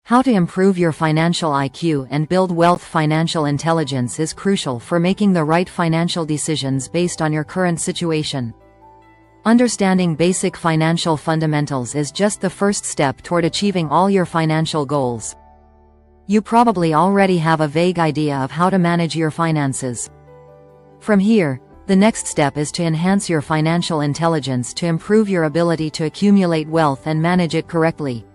How to improve your financial IQ and build wealth. Financial intelligence is crucial for making the right financial decisions based on your current situation. Understanding basic financial fundamentals is just the first step toward achieving all your financial goals. You probably already have a vague idea of how to manage your finances. From here, the next step is to enhance your financial intelligence to improve your ability to accumulate wealth and manage it correctly.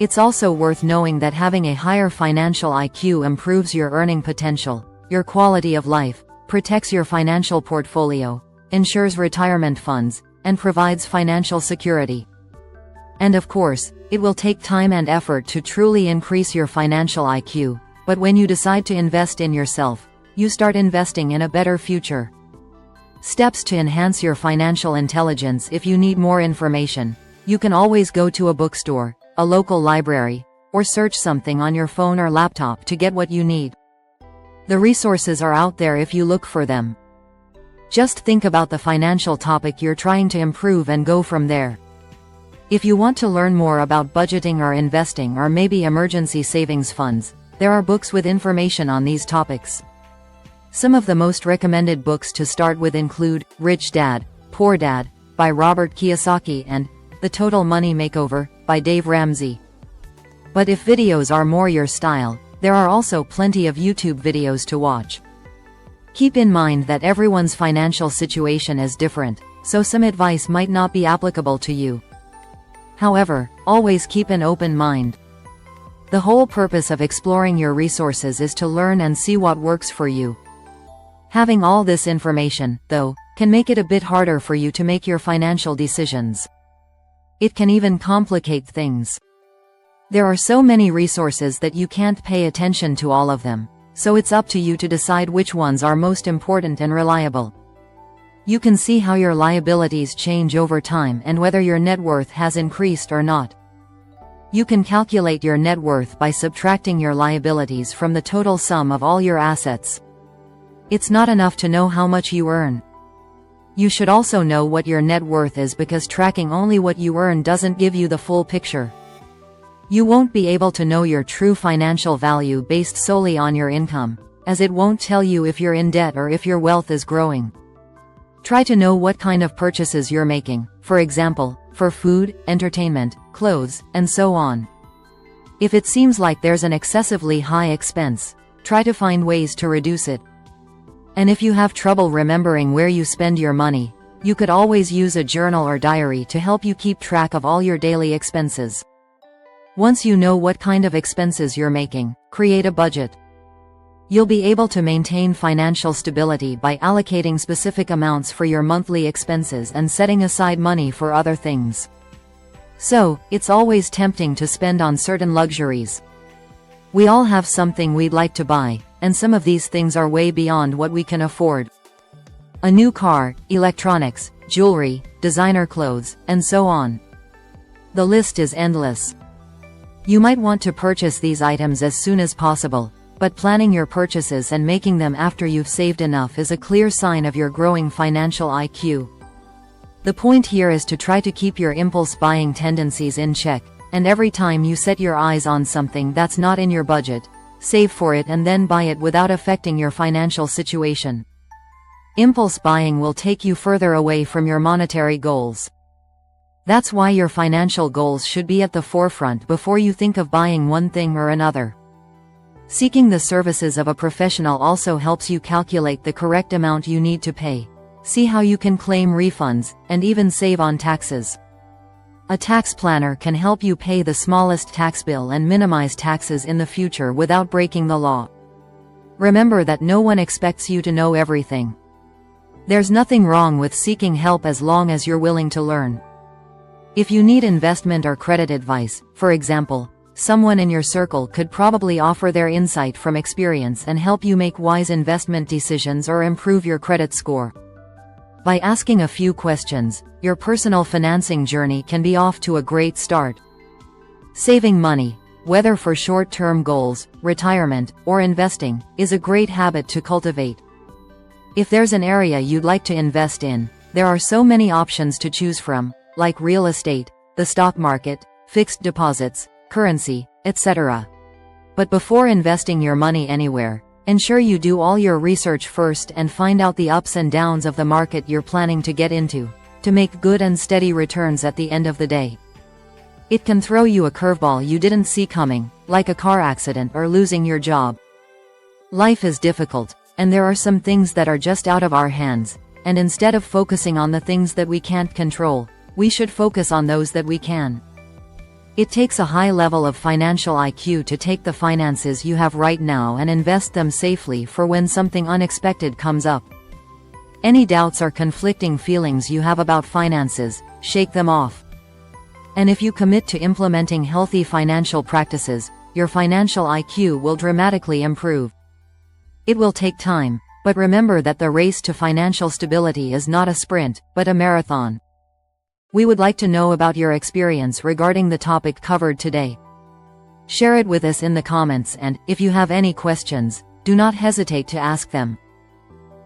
It's also worth knowing that having a higher financial IQ improves your earning potential, your quality of life, protects your financial portfolio, ensures retirement funds, and provides financial security. And of course, it will take time and effort to truly increase your financial IQ, but when you decide to invest in yourself, you start investing in a better future. Steps to enhance your financial intelligence. If you need more information, you can always go to a bookstore, a local library, or search something on your phone or laptop to get what you need. The resources are out there if you look for them. Just think about the financial topic you're trying to improve and go from there. If you want to learn more about budgeting or investing or maybe emergency savings funds, there are books with information on these topics. Some of the most recommended books to start with include Rich Dad, Poor Dad by Robert Kiyosaki and The Total Money Makeover by Dave Ramsey. But if videos are more your style, there are also plenty of YouTube videos to watch. Keep in mind that everyone's financial situation is different, so some advice might not be applicable to you. However, always keep an open mind. The whole purpose of exploring your resources is to learn and see what works for you. Having all this information, though, can make it a bit harder for you to make your financial decisions. It can even complicate things. There are so many resources that you can't pay attention to all of them, so it's up to you to decide which ones are most important and reliable. You can see how your liabilities change over time and whether your net worth has increased or not. You can calculate your net worth by subtracting your liabilities from the total sum of all your assets. It's not enough to know how much you earn. You should also know what your net worth is, because tracking only what you earn doesn't give you the full picture. You won't be able to know your true financial value based solely on your income, as it won't tell you if you're in debt or if your wealth is growing. Try to know what kind of purchases you're making, for example, for food, entertainment, clothes, and so on. If it seems like there's an excessively high expense, try to find ways to reduce it. And if you have trouble remembering where you spend your money, you could always use a journal or diary to help you keep track of all your daily expenses. Once you know what kind of expenses you're making, create a budget. You'll be able to maintain financial stability by allocating specific amounts for your monthly expenses and setting aside money for other things. So, it's always tempting to spend on certain luxuries. We all have something we'd like to buy, and some of these things are way beyond what we can afford. A new car, electronics, jewelry, designer clothes, and so on. The list is endless. You might want to purchase these items as soon as possible, but planning your purchases and making them after you've saved enough is a clear sign of your growing financial IQ. The point here is to try to keep your impulse buying tendencies in check, and every time you set your eyes on something that's not in your budget, save for it and then buy it without affecting your financial situation. Impulse buying will take you further away from your monetary goals. That's why your financial goals should be at the forefront before you think of buying one thing or another. Seeking the services of a professional also helps you calculate the correct amount you need to pay, see how you can claim refunds, and even save on taxes. A tax planner can help you pay the smallest tax bill and minimize taxes in the future without breaking the law. Remember that no one expects you to know everything. There's nothing wrong with seeking help as long as you're willing to learn. If you need investment or credit advice, for example, someone in your circle could probably offer their insight from experience and help you make wise investment decisions or improve your credit score. By asking a few questions, your personal financing journey can be off to a great start. Saving money, whether for short-term goals, retirement, or investing, is a great habit to cultivate. If there's an area you'd like to invest in, there are so many options to choose from, like real estate, the stock market, fixed deposits, currency, etc. But before investing your money anywhere, ensure you do all your research first and find out the ups and downs of the market you're planning to get into, to make good and steady returns at the end of the day. It can throw you a curveball you didn't see coming, like a car accident or losing your job. Life is difficult, and there are some things that are just out of our hands, and instead of focusing on the things that we can't control, we should focus on those that we can. It takes a high level of financial IQ to take the finances you have right now and invest them safely for when something unexpected comes up. Any doubts or conflicting feelings you have about finances, shake them off. And if you commit to implementing healthy financial practices, your financial IQ will dramatically improve. It will take time, but remember that the race to financial stability is not a sprint, but a marathon. We would like to know about your experience regarding the topic covered today. Share it with us in the comments, and, if you have any questions, do not hesitate to ask them.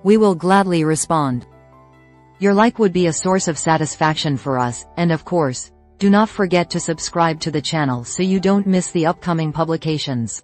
We will gladly respond. Your like would be a source of satisfaction for us, and of course, do not forget to subscribe to the channel so you don't miss the upcoming publications.